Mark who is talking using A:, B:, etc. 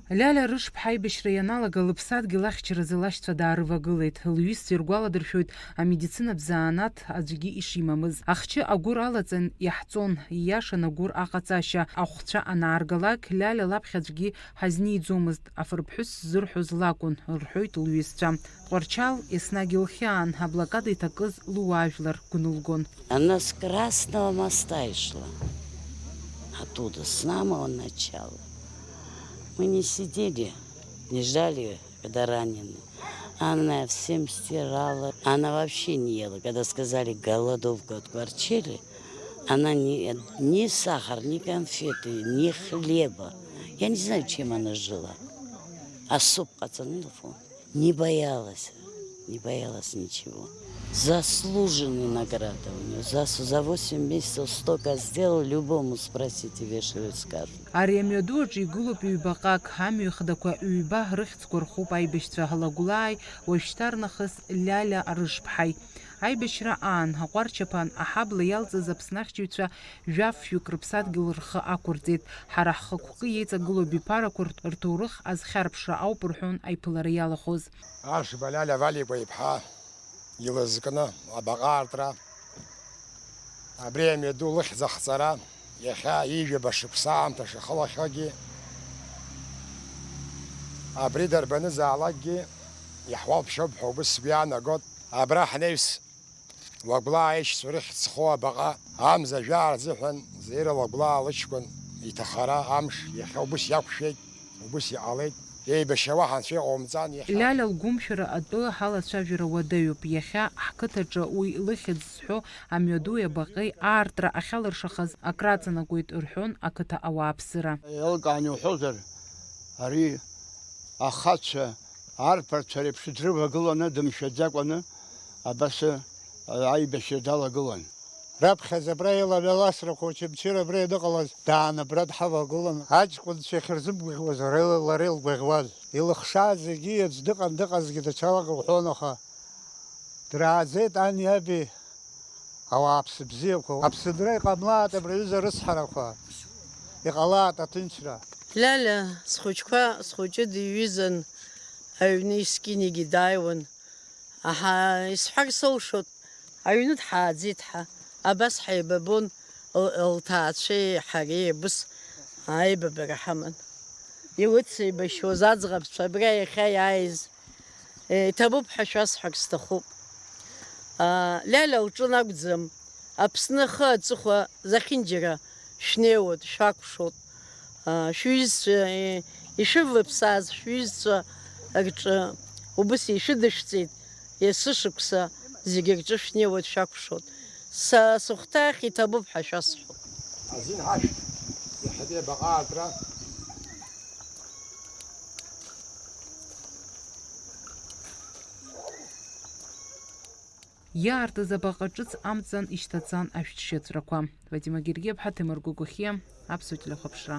A: Ляля рышԥҳа аибашьра ианалага лыԥсадгьыл ахьчаразы лашьцәа даарывагылеит. Лҩызцәа иргәаладыршәоит амедицинатә заанаҭ аӡәгьы ишимамыз. Ахчы агәыр алаҵан иаҳҵон, ииашан агәыр аҟаҵашьа. Ахәцәа анааргалак Ляля лаԥхьа аӡәгьы ҳазниӡомызт. Афырԥҳәыс зырҳәоз лакәын, рҳәоит лҩызцәа. Тҟәарчал еснагь илхьаан, аблакада иҭакыз луаажәлар гәнылгон.
B: Она с Красного моста и шла. Оттуда, с самого начала. Мы не сидели, не ждали, когда ранены. Она всем стирала. Она вообще не ела. Когда сказали голодовка отворчили, она ни сахар, ни конфеты, ни хлеба. Я не знаю, чем она жила. А суп пацанов не боялась ничего. Заслуженная награда у нее. За 8 месяцев столько сделал, любому спросите, вешают, скажут.
A: Ари амҩаду аҿы игылоуп ҩбаҟак, амҩахадақәа ҩба рыхьӡқәа рхуп аибашьцәа Ҳалагәлааи, уажәшьҭа рнахыс Ляля рышԥҳаи. Аибашьра аан, аҟәарчаԥан аҳабла иалҵыз Аԥсны ахьчаҩцәа жәаф-ҩык рыԥсадгьыл рхы ақәырҵеит. Ҳара ҳхықәкы иеиҵагылоу биԥарақәа рҭоурых азхьарԥшра ауп рҳәон аиԥылара иалахәыз.
C: Ашба Ляля Валикәа иԥҳа илызкны абаҟа аартра, абри амҩаду лыхьӡ ахҵара, иахьа ижәаба шықәса аамҭа шахылахьагьы, абри дарбанызаалакгьы иаҳуалԥшьоуп ҳәа убыс сгәы иаанагот. Абра ҳнеҩс Лагәлаа аишьцәа рыхьӡ зхоу абаҟа амза жәаа рзыҳәан Заира Лагәлаа лыҷкәын иҭахара амш иахьа убыс иақәшәеит, убыс иҟалеит. Еибашьауа ҳанцәа иҟоумҵан иахьа.
A: Ляля лгәымшәара атәы ҳалацәажәара уадаҩуп. Иахьа ҳқыҭаҿы уи лыхьӡ зҳәо амҩадуи абаҟеи аартра ахьалыршахаз акраҵанакуеит рҳәон ақыҭа ауааԥсыра.
D: Еилкаан иуҳәозар, ари ахацәа арԥарцәа реиԥш дрывагыланы дымшәаӡакәаны абас аибашьра далагылан.
E: Раԥхьаӡа абра илаҩаласрақәа Очамчыра абра ианыҟалаз даан абра дҳавагылан. Аҷкәынцәа иахьырзымгәаӷьуаз лара илгәаӷьуаз. Илыхшааз зегьы аӡә дыҟазгьы даҽалак лҳәон, аха драаӡеит ани аби ауааԥсы бзиақәа. Аԥсынра иҟамлаат абра аҩыза рыцҳарақәа, иҟалаат аҭынчра.
F: Ляля схәыҷы диҩызан, аҩны искинигьы дааиуан. Исҳәар соушот, аҩны дҳааӡеит ҳа. Абас ҳаибабон лҭаацәеи ҳареи абыс аибабара ҳаман. Илыцеибашьуаз аӡӷабцәа абра иахьа иааиз иҭабуп ҳәа шәасҳәар сҭахуп. Ляля лҿы нагәӡам, Аԥсны ахы аҵыхәа захьынџьара шәнеиуот, шәакәшот. Шәҩызцәа ишәываԥсааз шәҩызцәа рҿы убыс ишәыдышәҵеит, есышықәса зегьы рҿы шәнеиуот, шәакәшот. Сыхәҭаахь иҭабуп ҳәа шәасҳәоит.
C: Азин ҳашәҭ, иахьатәи абаҟа аартра.
A: Иаартыз абаҟа ҿыц амҵан ишьҭаҵан ашәҭшьыҵәрақәа. Вадим Агергиаԥҳа, Ҭемыр Гәыгәхиа, Аԥсуа телехәаԥшра.